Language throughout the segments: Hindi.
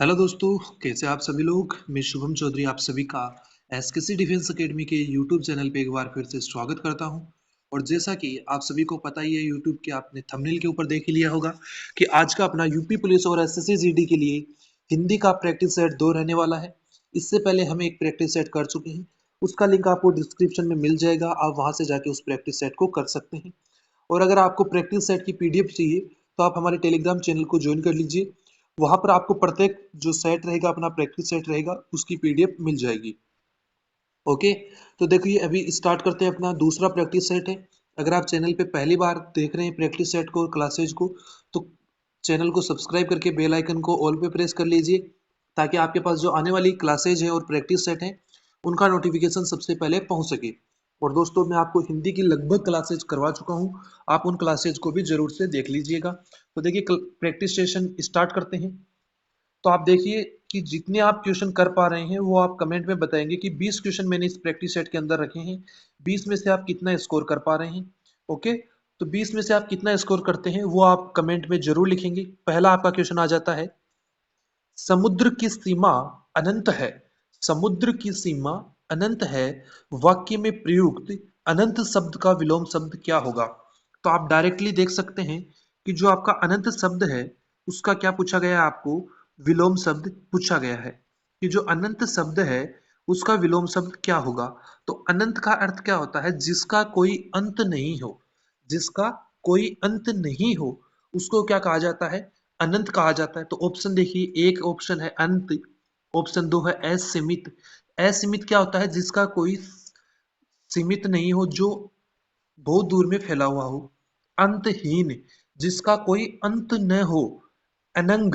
हेलो दोस्तों, कैसे आप सभी लोग। मैं शुभम चौधरी आप सभी का एसकेसी डिफेंस एकेडमी के यूट्यूब चैनल पे एक बार फिर से स्वागत करता हूं। और जैसा कि आप सभी को पता ही है, यूट्यूब के आपने थंबनेल के ऊपर देख ही लिया होगा कि आज का अपना यूपी पुलिस और एसएससी जीडी के लिए हिंदी का प्रैक्टिस सेट 2 रहने वाला है। इससे पहले हम एक प्रैक्टिस सेट कर चुके हैं, उसका लिंक आपको डिस्क्रिप्शन में मिल जाएगा। आप वहां से जाके उस प्रैक्टिस सेट को कर सकते हैं। और अगर आपको प्रैक्टिस सेट की पीडीएफ चाहिए तो आप हमारे टेलीग्राम चैनल को ज्वाइन कर लीजिए। वहां पर आपको प्रत्येक जो सेट रहेगा, अपना प्रैक्टिस सेट रहेगा, उसकी पीडीएफ मिल जाएगी। ओके, तो देखिए अभी स्टार्ट करते हैं। अपना दूसरा प्रैक्टिस सेट है। अगर आप चैनल पे पहली बार देख रहे हैं प्रैक्टिस सेट को और क्लासेज को, तो चैनल को सब्सक्राइब करके बेल आइकन को ऑल पे प्रेस कर लीजिए, ताकि आपके पास जो आने वाली क्लासेज है और प्रैक्टिस सेट है उनका नोटिफिकेशन सबसे पहले पहुंच सके। और दोस्तों, मैं आपको हिंदी की लगभग क्लासेज करवा चुका हूं, आप उन क्लासेज को भी जरूर से देख लीजिएगा। तो देखिए प्रैक्टिस सेशन स्टार्ट करते हैं। तो आप देखिए कि जितने आप क्वेश्चन कर पा रहे हैं वो आप कमेंट में बताएंगे कि 20 क्वेश्चन मैंने इस प्रैक्टिस सेट के अंदर रखे हैं, 20 में से आप कितना स्कोर कर पा रहे हैं। ओके, तो 20 में से आप कितना स्कोर करते हैं वो आप कमेंट में जरूर लिखेंगे। पहला आपका क्वेश्चन आ जाता है, समुद्र की सीमा अनंत है। समुद्र की सीमा अनंत है, वाक्य में प्रयुक्त अनंत शब्द का विलोम शब्द क्या होगा। तो आप डायरेक्टली देख सकते हैं कि जो आपका अनंत शब्द है उसका क्या पूछा गया है, आपको विलोम शब्द पूछा गया है कि जो अनंत शब्द है उसका विलोम शब्द क्या होगा। तो अनंत का अर्थ क्या होता है, जिसका कोई अंत नहीं हो। जिसका कोई अंत नहीं हो उसको क्या कहा जाता है, अनंत कहा जाता है। तो ऑप्शन देखिए, एक ऑप्शन है अंत, ऑप्शन दो है असीमित। असीमित क्या होता है, जिसका कोई सीमित नहीं हो, जो बहुत दूर में फैला हुआ हो। अंतहीन, जिसका कोई अंत न हो। अनंग,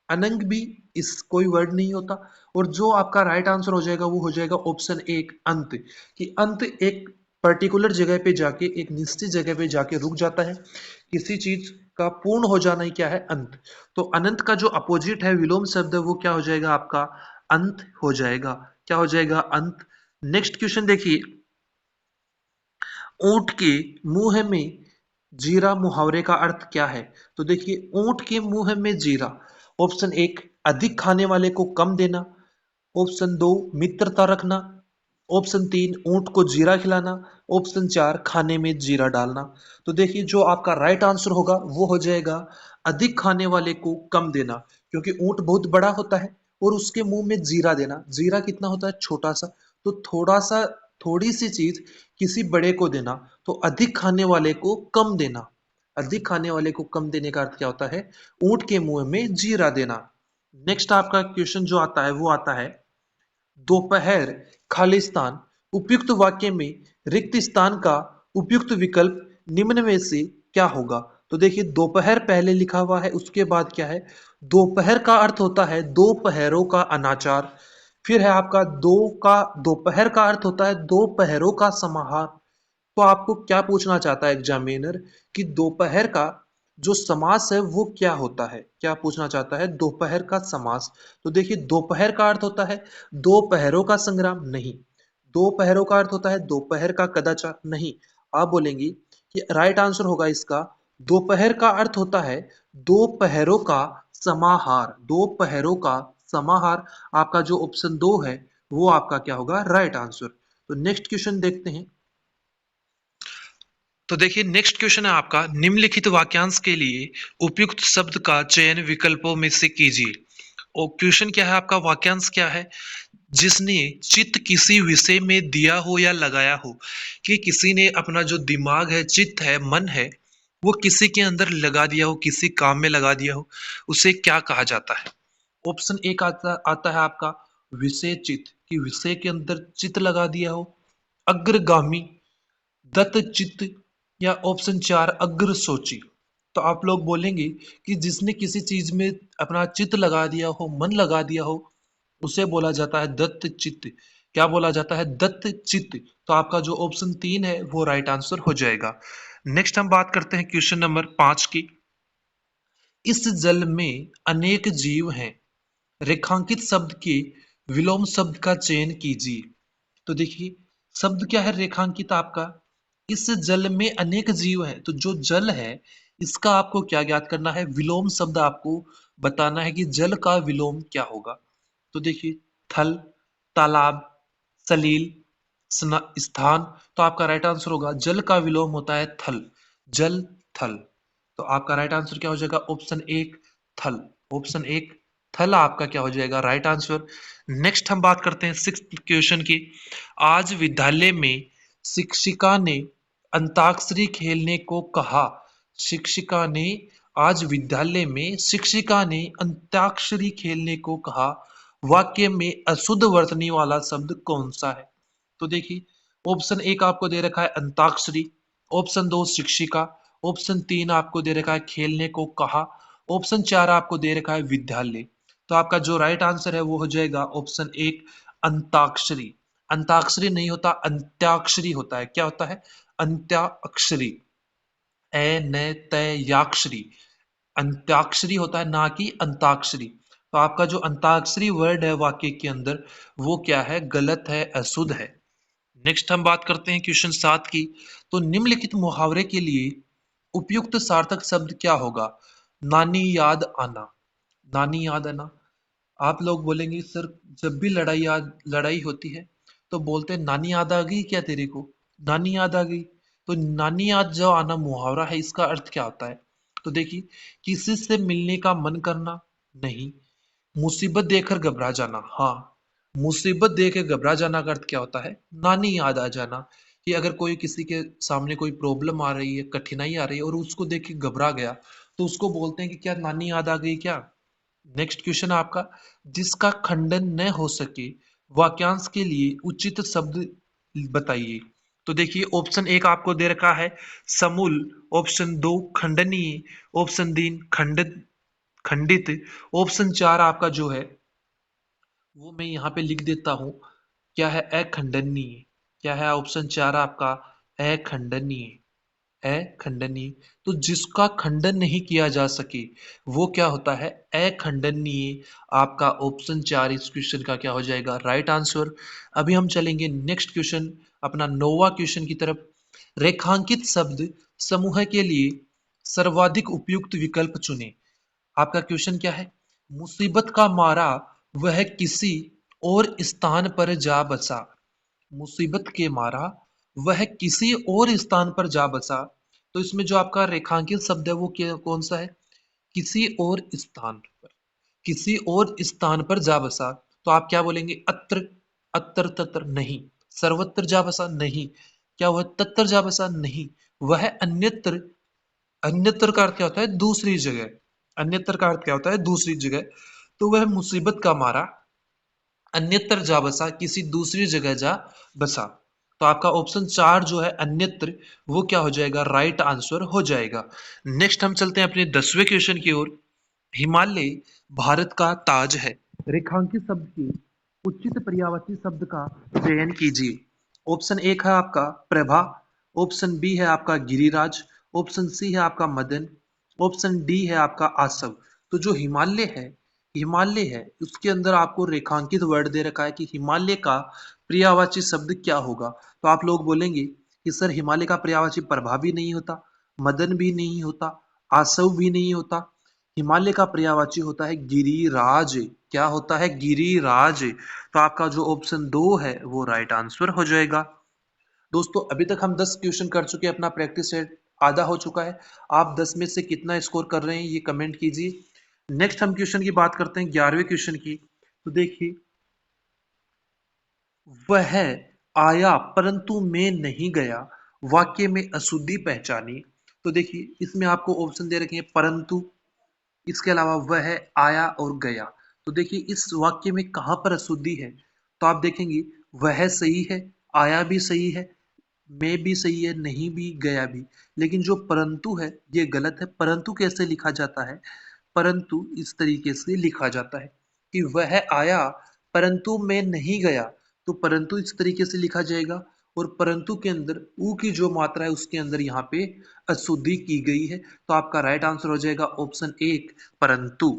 अनंग भी इस कोई वर्ड नहीं होता। और जो आपका राइट आंसर हो जाएगा वो हो जाएगा ऑप्शन एक अंत, कि अंत एक पर्टिकुलर जगह पे जाके, एक निश्चित जगह पे जाके रुक जाता है। किसी चीज का पूर्ण हो जाना ही क्या है, अंत। तो अनंत का जो अपोजिट है विलोम शब्द है वो क्या हो जाएगा, आपका अंत हो जाएगा। क्या हो जाएगा, अंत। नेक्स्ट क्वेश्चन देखिए, ऊंट के मुंह में जीरा मुहावरे का अर्थ क्या है। तो देखिए, ऊंट के मुंह में जीरा, ऑप्शन एक अधिक खाने वाले को कम देना, ऑप्शन दो मित्रता रखना, ऑप्शन तीन ऊंट को जीरा खिलाना, ऑप्शन चार खाने में जीरा डालना। तो देखिए जो आपका राइट आंसर होगा वो हो जाएगा अधिक खाने वाले को कम देना, क्योंकि ऊंट बहुत बड़ा होता है और उसके मुंह में जीरा देना। जीरा कितना होता है, छोटा सा। तो थोड़ा सा, थोड़ी सी चीज किसी बड़े को देना, तो अधिक खाने वाले को कम देना। अधिक खाने वाले को कम देने का अर्थ क्या होता है, ऊंट के मुंह में जीरा देना। नेक्स्ट आपका क्वेश्चन जो आता है वो आता है, दोपहर खालिस्तान उपयुक्त वाक्य में रिक्त स्थान का उपयुक्त विकल्प निम्न में से क्या होगा। तो देखिए दोपहर पहले लिखा हुआ है, उसके बाद क्या है, दोपहर का अर्थ होता है दो पहरों का अनाचार। फिर है आपका दो का, दोपहर का अर्थ होता है दो पहरों का समाहार। तो आपको क्या पूछना चाहता है एग्जामिनर, कि दोपहर का जो समास है वो क्या होता है, क्या पूछना चाहता है, दोपहर का समास। तो देखिए दोपहर का अर्थ होता है दो पहरों का संग्राम, नहीं। दो पहरों का अर्थ होता है दोपहर का कदाचार, नहीं। आप बोलेंगी कि राइट आंसर होगा इसका, दोपहर का अर्थ होता है दो पहरों का समाहार। दो पहरों का समाहार, आपका जो ऑप्शन दो है वो आपका क्या होगा, राइट आंसर। तो नेक्स्ट क्वेश्चन देखते हैं। तो देखिए नेक्स्ट क्वेश्चन है आपका, निम्नलिखित वाक्यांश के लिए उपयुक्त शब्द का चयन विकल्पों में से कीजिए। और क्वेश्चन क्या है आपका, वाक्यांश क्या है, जिसने चित्त किसी विषय में दिया हो या लगाया हो। कि किसी ने अपना जो दिमाग है, चित्त है, मन है, वो किसी के अंदर लगा दिया हो, किसी काम में लगा दिया हो, उसे क्या कहा जाता है। ऑप्शन एक आता है आपका विषय चित्त, कि विषय के अंदर चित्त लगा दिया हो। अग्रगामी, दत्त चित्त, या ऑप्शन चार अग्र सोची। तो आप लोग बोलेंगे कि जिसने किसी चीज में अपना चित्त लगा दिया हो, मन लगा दिया हो, उसे बोला जाता है दत्त चित्त। क्या बोला जाता है, दत्त चित्त। तो आपका जो ऑप्शन तीन है वो राइट आंसर हो जाएगा। नेक्स्ट हम बात करते हैं क्वेश्चन नंबर 5 की। इस जल में अनेक जीव हैं, रेखांकित शब्द के विलोम शब्द का चयन कीजिए। तो देखिए शब्द क्या है रेखांकित आपका, इस जल में अनेक जीव हैं। तो जो जल है इसका आपको क्या ज्ञात करना है, विलोम शब्द आपको बताना है कि जल का विलोम क्या होगा। तो देखिए, थल, तालाब, सलील, स्थान। तो आपका राइट आंसर होगा जल का विलोम होता है थल, जल, थल। तो आपका राइट आंसर क्या हो जाएगा, ऑप्शन एक, थल। ऑप्शन एक, थल आपका क्या हो जाएगा राइट आंसर। नेक्स्ट हम बात करते हैं सिक्स्थ क्वेश्चन की। आज विद्यालय में शिक्षिका ने अंताक्षरी खेलने को कहा। शिक्षिका ने आज विद्यालय में शिक्षिका ने अंताक्षरी खेलने को कहा। वाक्य में अशुद्ध वर्तनी वाला शब्द कौन सा है। तो देखिए, ऑप्शन एक आपको दे रखा है अंताक्षरी, ऑप्शन दो शिक्षिका, ऑप्शन तीन आपको दे रखा है खेलने को कहा, ऑप्शन चार आपको दे रखा है विद्यालय। तो आपका जो राइट आंसर है वो हो जाएगा ऑप्शन एक, अंताक्षरी। अंताक्षरी नहीं होता, अंत्याक्षरी होता है। क्या होता है, अंत्याक्षरी, ए न तय याक्षरी, अंत्याक्षरी होता है, ना कि अंताक्षरी। तो आपका जो अंताक्षरी वर्ड है वाक्य के अंदर वो क्या है, गलत है, अशुद्ध है। नेक्स्ट हम बात करते हैं क्वेश्चन 7 की। तो निम्नलिखित मुहावरे के लिए उपयुक्त सार्थक शब्द क्या होगा। नानी याद आना, नानी याद आना। आप लोग बोलेंगे सर, जब भी लड़ाई होती है तो बोलते हैं नानी याद आ गई क्या तेरे को, नानी याद आ गई। तो नानी याद जो आना मुहावरा है, इसका अर्थ क्या होता है। तो देखिए, किसी से मिलने का मन करना, नहीं। मुसीबत देखकर घबरा जाना, हाँ। मुसीबत देख के घबरा जाना का अर्थ क्या होता है, नानी याद आ जाना। कि अगर कोई किसी के सामने कोई प्रॉब्लम आ रही है, कठिनाई आ रही है और उसको देख के घबरा गया, तो उसको बोलते हैं कि क्या नानी याद आ गई क्या। नेक्स्ट क्वेश्चन आपका, जिसका खंडन न हो सके वाक्यांश के लिए उचित शब्द बताइए। तो देखिए, ऑप्शन एक आपको दे रखा है समूल, ऑप्शन दो खंडनीय, ऑप्शन तीन खंडित, खंडित, ऑप्शन चार आपका जो है वो मैं यहाँ पे लिख देता हूँ, क्या है, अखंडनीय। क्या है ऑप्शन चार आपका, अखंडनीय, अखंडनीय। तो जिसका खंडन नहीं किया जा सके वो क्या होता है, अखंडनीय। आपका ऑप्शन चार इस क्वेश्चन का क्या हो जाएगा राइट आंसर। अभी हम चलेंगे नेक्स्ट क्वेश्चन, अपना नौवां क्वेश्चन की तरफ। रेखांकित शब्द समूह के लिए सर्वाधिक उपयुक्त विकल्प चुनें। आपका क्वेश्चन क्या है, मुसीबत का मारा वह किसी और स्थान पर जा बसा। मुसीबत के मारा वह किसी और स्थान पर जा बसा। तो इसमें जो आपका रेखांकित शब्द है वो क्या, कौन सा है, किसी और स्थान पर, किसी और स्थान पर जा बसा। तो आप क्या बोलेंगे, अत्र, अत्र तत्र नहीं, सर्वत्र जा बसा नहीं, क्या वह तत्र जा बसा नहीं, वह अन्यत्र। अन्यत्र का अर्थ क्या होता है, दूसरी जगह। अन्यत्र का अर्थ क्या होता है, दूसरी जगह। तो वह मुसीबत का मारा अन्यत्र जा बसा, किसी दूसरी जगह जा बसा। तो आपका ऑप्शन चार जो है अन्यत्र, वो क्या हो जाएगा राइट आंसर हो जाएगा। नेक्स्ट हम चलते हैं अपने 10वें क्वेश्चन की ओर। हिमालय भारत का ताज है। रेखांकित शब्द के उचित पर्यायवाची शब्द का चयन कीजिए। ऑप्शन एक है आपका प्रभा, ऑप्शन बी है आपका गिरिराज, ऑप्शन सी है आपका मदन, ऑप्शन डी है आपका आसव। तो जो हिमालय है, हिमालय है उसके अंदर आपको रेखांकित वर्ड दे रखा है कि हिमालय का पर्यायवाची शब्द क्या होगा। तो आप लोग बोलेंगे कि सर हिमालय का पर्यायवाची प्रभा भी नहीं होता, मदन भी नहीं होता, आसव भी नहीं होता। हिमालय का पर्यायवाची होता है गिरिराज। क्या होता है, गिरिराज। तो आपका जो ऑप्शन दो है वो राइट आंसर हो जाएगा। दोस्तों अभी तक हम 10 क्वेश्चन कर चुके हैं, अपना प्रैक्टिस सेट आधा हो चुका है। आप 10 में से कितना स्कोर कर रहे हैं ये कमेंट कीजिए। नेक्स्ट हम क्वेश्चन की बात करते हैं 11वें क्वेश्चन की। तो देखिए, वह आया परंतु मैं नहीं गया, वाक्य में अशुद्धि पहचानी। तो देखिए, इसमें आपको ऑप्शन दे रखे हैं परंतु, इसके अलावा वह आया और गया। तो देखिए, इस वाक्य में कहाँ पर अशुद्धि है। तो आप देखेंगे वह सही है, आया भी सही है, मैं भी सही है, नहीं भी, गया भी। लेकिन जो परंतु है ये गलत है। परंतु कैसे लिखा जाता है, परंतु इस तरीके से लिखा जाता है कि वह आया परंतु मैं नहीं गया। तो परंतु इस तरीके से लिखा जाएगा, और परंतु के अंदर ऊ की जो मात्रा है उसके अंदर यहाँ पे अशुद्धि की गई है। तो आपका राइट आंसर हो जाएगा ऑप्शन एक, परंतु।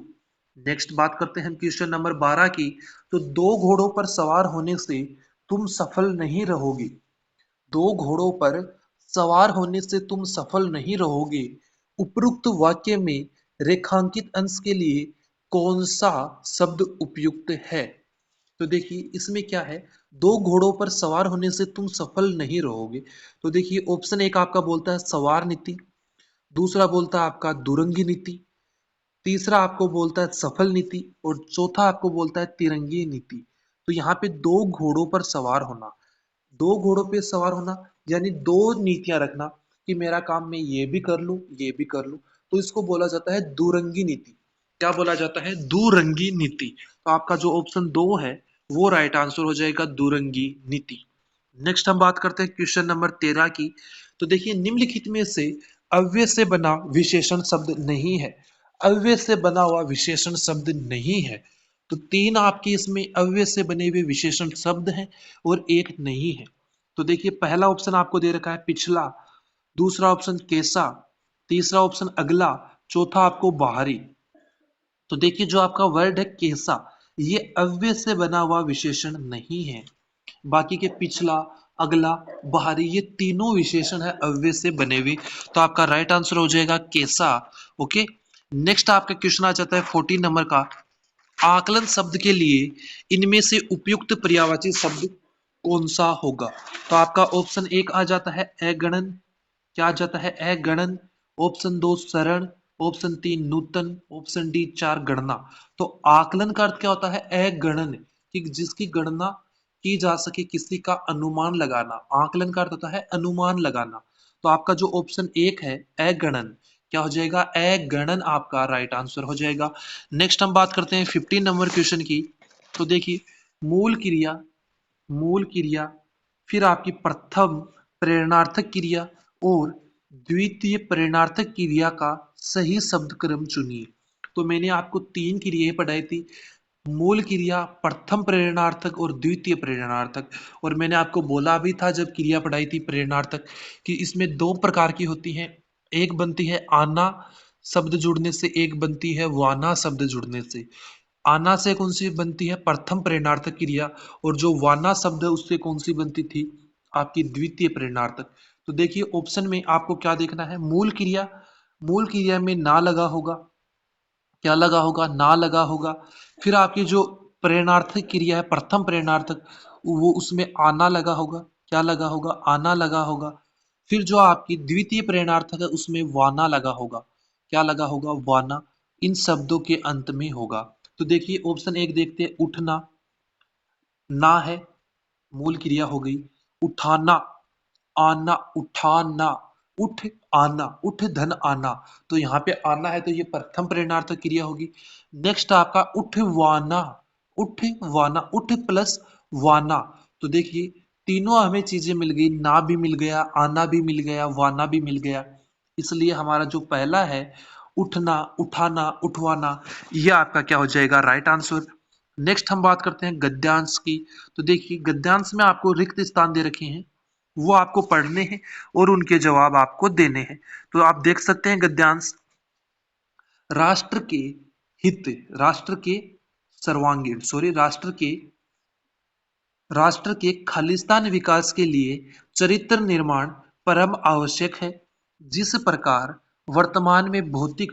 नेक्स्ट बात करते हैं हम क्वेश्चन नंबर 12 की। तो दो घोड़ों पर सवार होने से तुम सफल नहीं रहोगे। दो घोड़ों पर सवार होने से तुम सफल नहीं रहोगे, उपरोक्त वाक्य में रेखांकित अंश के लिए कौन सा शब्द उपयुक्त है? तो देखिए इसमें क्या है, दो घोड़ों पर सवार होने से तुम सफल नहीं रहोगे। तो देखिए ऑप्शन एक आपका बोलता है सवार नीति, दूसरा बोलता है आपका दुरंगी नीति, तीसरा आपको बोलता है सफल नीति और चौथा आपको बोलता है तिरंगी नीति। तो यहाँ पे दो घोड़ों पर सवार होना, दो घोड़ों पे सवार होना यानी दो नीतियां रखना कि मेरा काम मैं ये भी कर लूं ये भी कर लूं, तो इसको बोला जाता है दुरंगी नीति। क्या बोला जाता है? दुरंगी नीति। तो आपका जो ऑप्शन दो है वो राइट आंसर हो जाएगा, दुरंगी नीति। नेक्स्ट हम बात करते हैं क्वेश्चन नंबर 13 की। तो देखिए निम्नलिखित में से अव्यय से बना विशेषण शब्द नहीं है। अव्यय से बना हुआ विशेषण शब्द नहीं है। तो तीन आपके इसमें अव्यय से बने हुए विशेषण शब्द हैं और एक नहीं है। तो देखिए पहला ऑप्शन आपको दे रखा है पिछला, दूसरा ऑप्शन कैसा, तीसरा ऑप्शन अगला, चौथा आपको बाहरी। तो देखिए जो आपका वर्ड है कैसा, ये अव्यय से बना हुआ विशेषण नहीं है। बाकी के पिछला, अगला, बाहरी ये तीनों विशेषण है अव्यय से बने हुए। तो आपका राइट आंसर हो जाएगा कैसा। ओके। नेक्स्ट आपका क्वेश्चन आ जाता है 14 नंबर का। आकलन शब्द के लिए इनमें से उपयुक्त पर्यायवाची शब्द कौन सा होगा? तो आपका ऑप्शन एक आ जाता है अगणन, क्या आ जाता है? अगणन। ऑप्शन दो सरण, ऑप्शन तीन नूतन, ऑप्शन डी चार गणना। तो आकलन का अर्थ क्या होता है? अगणन, कि जिसकी गणना की जा सके, किसी का अनुमान लगाना। आकलन का अर्थ होता है अनुमान लगाना। तो आपका जो ऑप्शन एक है अगणन, क्या हो जाएगा? अगणन आपका राइट आंसर हो जाएगा। नेक्स्ट हम बात करते हैं 15 नंबर क्वेश्चन की। तो देखिए मूल क्रिया, मूल क्रिया, फिर आपकी प्रथम प्रेरणार्थक क्रिया और द्वितीय प्रेरणार्थक क्रिया का सही शब्द क्रम चुनिए। तो मैंने आपको तीन क्रियाएं पढ़ाई थी, मूल क्रिया, प्रथम प्रेरणार्थक और द्वितीय प्रेरणार्थक। और मैंने आपको बोला भी था जब क्रिया पढ़ाई थी प्रेरणार्थक कि इसमें दो प्रकार की होती है, एक बनती है आना शब्द जुड़ने से, एक बनती है वाना शब्द जुड़ने से। आना से कौन सी बनती है? प्रथम प्रेरणार्थक क्रिया। और जो वाना शब्द है उससे कौन सी बनती थी? आपकी द्वितीय प्रेरणार्थक। तो देखिए ऑप्शन में आपको क्या देखना है? मूल क्रिया, मूल क्रिया में ना लगा होगा, क्या लगा होगा? ना लगा होगा। फिर आपकी जो प्रेरणार्थक क्रिया है प्रथम प्रेरणार्थक, वो उसमें आना लगा होगा, क्या लगा होगा? आना लगा होगा। फिर जो आपकी द्वितीय प्रेरणार्थक है उसमें वाना लगा होगा, क्या लगा होगा? वाना। इन शब्दों के अंत में होगा। तो देखिए ऑप्शन एक देखते हैं, उठना, ना है, मूल क्रिया हो गई। उठाना, आना, उठाना, उठ, आना, उठ धन आना। तो यहाँ पे आना है तो ये प्रथम प्रेरणार्थक क्रिया होगी। नेक्स्ट आपका उठवाना, उठवाना, उठ प्लस वाना। तो देखिए तीनों हमें चीजें मिल गई, ना भी मिल गया, आना भी मिल गया, वाना भी मिल गया। इसलिए हमारा जो पहला है उठना, उठाना, उठवाना, यह आपका क्या हो जाएगा? Right answer. नेक्स्ट हम बात करते हैं गद्यांश की। तो देखिए गद्यांश में आपको रिक्त स्थान दे रखे हैं, वो आपको पढ़ने हैं और उनके जवाब आपको देने हैं। तो आप देख सकते हैं गद्यांश, राष्ट्र के हित, राष्ट्र के सर्वांगीण, सॉरी राष्ट्र के खालिस्तान विकास के लिए चरित्र निर्माण परम आवश्यक है। जिस प्रकार वर्तमान में भौतिक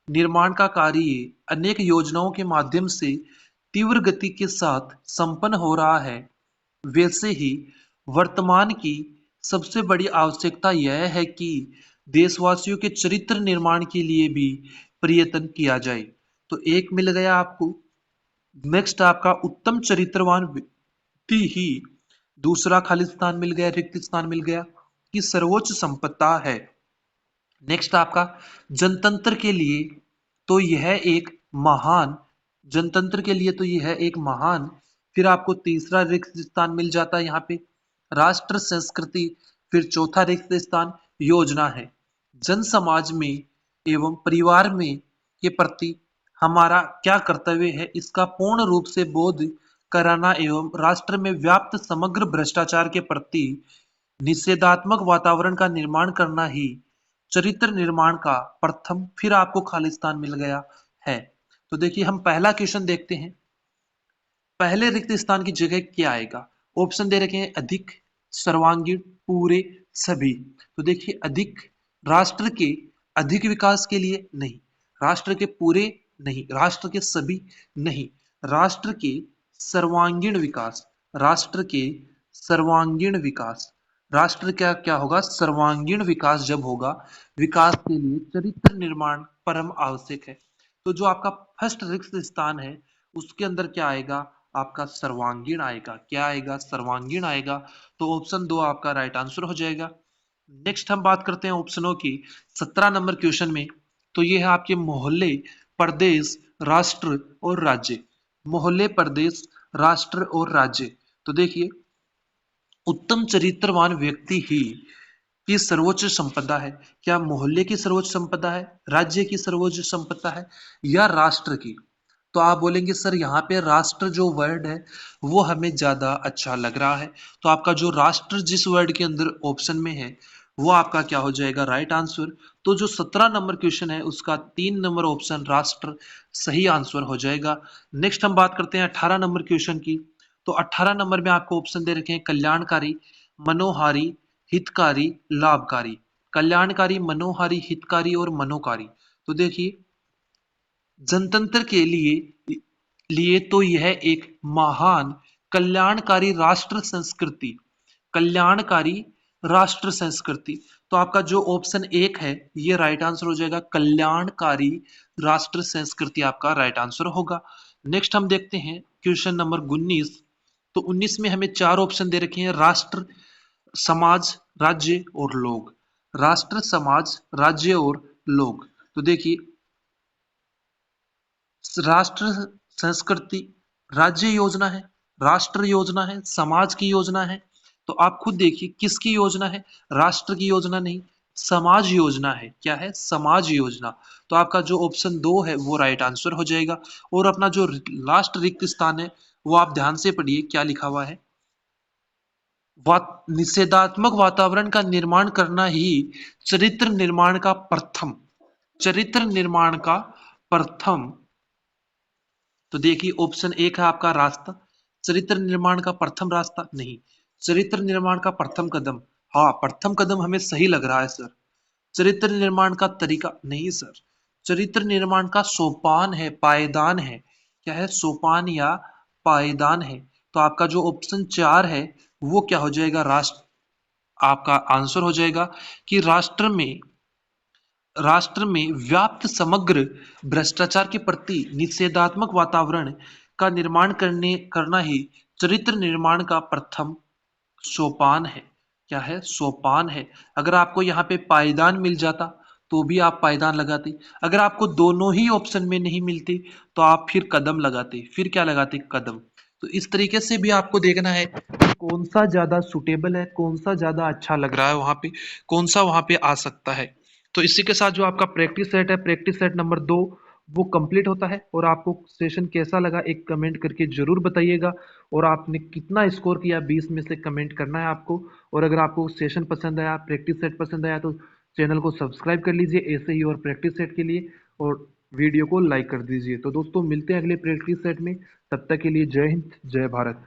निर्माण का कार्य अनेक योजनाओं के माध्यम से तीव्र गति के साथ संपन्न हो रहा है, वैसे ही वर्तमान की सबसे बड़ी आवश्यकता यह है कि देशवासियों के चरित्र निर्माण के लिए भी प्रयत्न किया जाए। तो एक मिल गया आपको। नेक्स्ट आपका उत्तम चरित्रवान व्यक्ति ही, दूसरा खालिस्तान मिल गया, रिक्त स्थान मिल गया, कि सर्वोच्च संपदा है। नेक्स्ट आपका जनतंत्र के लिए तो यह एक महान, जनतंत्र के लिए तो यह एक महान। फिर आपको तीसरा रिक्त स्थान मिल जाता है यहाँ पे, राष्ट्र संस्कृति। फिर चौथा रिक्त स्थान योजना है। जन समाज में एवं परिवार में के प्रति हमारा क्या कर्तव्य है, इसका पूर्ण रूप से बोध कराना एवं राष्ट्र में व्याप्त समग्र भ्रष्टाचार के प्रति निषेधात्मक वातावरण का निर्माण करना ही चरित्र निर्माण का प्रथम, फिर आपको खालिस्तान मिल गया है। तो देखिए हम पहला क्वेश्चन देखते हैं, पहले रिक्त स्थान की जगह क्या आएगा? ऑप्शन दे रखे हैं अधिक, सर्वांगीण, पूरे, सभी। तो देखिए अधिक, राष्ट्र के अधिक विकास के लिए नहीं, राष्ट्र के पूरे नहीं, राष्ट्र के सभी नहीं, राष्ट्र के सर्वांगीण विकास, राष्ट्र के सर्वांगीण विकास, राष्ट्र क्या क्या होगा, सर्वांगीण विकास जब होगा, विकास के लिए चरित्र निर्माण परम आवश्यक है। तो जो आपका फर्स्ट रिक्त स्थान है उसके अंदर क्या आएगा, आपका सर्वांगीण आएगा। क्या आएगा, सर्वांगीण आएगा। तो ऑप्शन 2 आपका राइट आंसर हो जाएगा। नेक्स्ट हम बात करते हैं ऑप्शनों की 17 नंबर क्वेश्चन में। तो ये है आपके मोहल्ले, प्रदेश, राष्ट्र और राज्य। मोहल्ले, प्रदेश, राष्ट्र और राज्य। तो देखिए, उत्तम चरित्रवान व्यक्ति ही की सर्वोच्च संपदा है। क्या मोहल्ले की सर्वोच्च संपदा है, राज्य की सर्वोच्च संपदा है, या राष्ट्र की? तो आप बोलेंगे सर यहाँ पे राष्ट्र जो वर्ड है वो हमें ज्यादा अच्छा लग रहा है। तो आपका जो राष्ट्र जिस वर्ड के अंदर ऑप्शन में है वो आपका क्या हो जाएगा, राइट आंसर। तो जो 17 नंबर क्वेश्चन है उसका 3 नंबर ऑप्शन राष्ट्र सही आंसर हो जाएगा। नेक्स्ट हम बात करते हैं 18 नंबर क्वेश्चन की। तो 18 नंबर में आपको ऑप्शन दे रखे हैं कल्याणकारी, मनोहारी, हितकारी, लाभकारी। कल्याणकारी, मनोहारी, हितकारी और मनोकारी। तो देखिए, जनतंत्र के लिए तो यह एक महान कल्याणकारी राष्ट्र संस्कृति, कल्याणकारी राष्ट्र संस्कृति। तो आपका जो ऑप्शन 1 है ये राइट आंसर हो जाएगा, कल्याणकारी राष्ट्र संस्कृति आपका राइट आंसर होगा। नेक्स्ट हम देखते हैं क्वेश्चन नंबर 19। तो 19 में हमें 4 ऑप्शन दे रखे हैं, राष्ट्र, समाज, राज्य और लोग। राष्ट्र, समाज, राज्य और लोग। तो देखिए, राष्ट्र संस्कृति, राज्य योजना है, राष्ट्र योजना है, समाज की योजना है। तो आप खुद देखिए किसकी योजना है, राष्ट्र की योजना नहीं, समाज योजना है। क्या है, समाज योजना। तो आपका जो ऑप्शन 2 है वो राइट आंसर हो जाएगा। और अपना जो लास्ट रिक्त स्थान है वो आप ध्यान से पढ़िए क्या लिखा हुआ है, निषेधात्मक वातावरण का निर्माण करना ही चरित्र निर्माण का प्रथम, चरित्र निर्माण का प्रथम। तो देखिए, ऑप्शन 1 है आपका रास्ता, चरित्र निर्माण का प्रथम रास्ता नहीं, चरित्र निर्माण का प्रथम कदम। हाँ, प्रथम कदम हमें सही लग रहा है सर। चरित्र निर्माण का तरीका नहीं सर, चरित्र निर्माण का सोपान है, पायदान है। क्या है, सोपान या पायदान है। तो आपका जो ऑप्शन 4 है वो क्या हो जाएगा, राष्ट्र आपका आंसर हो जाएगा कि राष्ट्र में व्याप्त समग्र भ्रष्टाचार के प्रति निषेधात्मक वातावरण का निर्माण करना ही चरित्र निर्माण का प्रथम सोपान है। क्या है, सोपान है। अगर आपको यहाँ पे पायदान मिल जाता तो भी आप पायदान लगाते, अगर आपको दोनों ही ऑप्शन में नहीं मिलती तो आप फिर कदम लगाते, फिर क्या लगाते, कदम। तो इस तरीके से भी आपको देखना है कि कौन सा ज्यादा सुटेबल है, कौन सा ज्यादा अच्छा लग रहा है वहां पे, कौन सा वहां पे आ सकता है। तो इसी के साथ जो आपका प्रैक्टिस सेट है, प्रैक्टिस सेट नंबर 2 वो कंप्लीट होता है। और आपको सेशन कैसा लगा एक कमेंट करके जरूर बताइएगा। और आपने कितना स्कोर किया 20 में से कमेंट करना है आपको। और अगर आपको सेशन पसंद आया, प्रैक्टिस सेट पसंद आया तो चैनल को सब्सक्राइब कर लीजिए ऐसे ही और प्रैक्टिस सेट के लिए, और वीडियो को लाइक कर दीजिए। तो दोस्तों मिलते हैं अगले प्रैक्टिस सेट में, तब तक के लिए जय हिंद, जय भारत।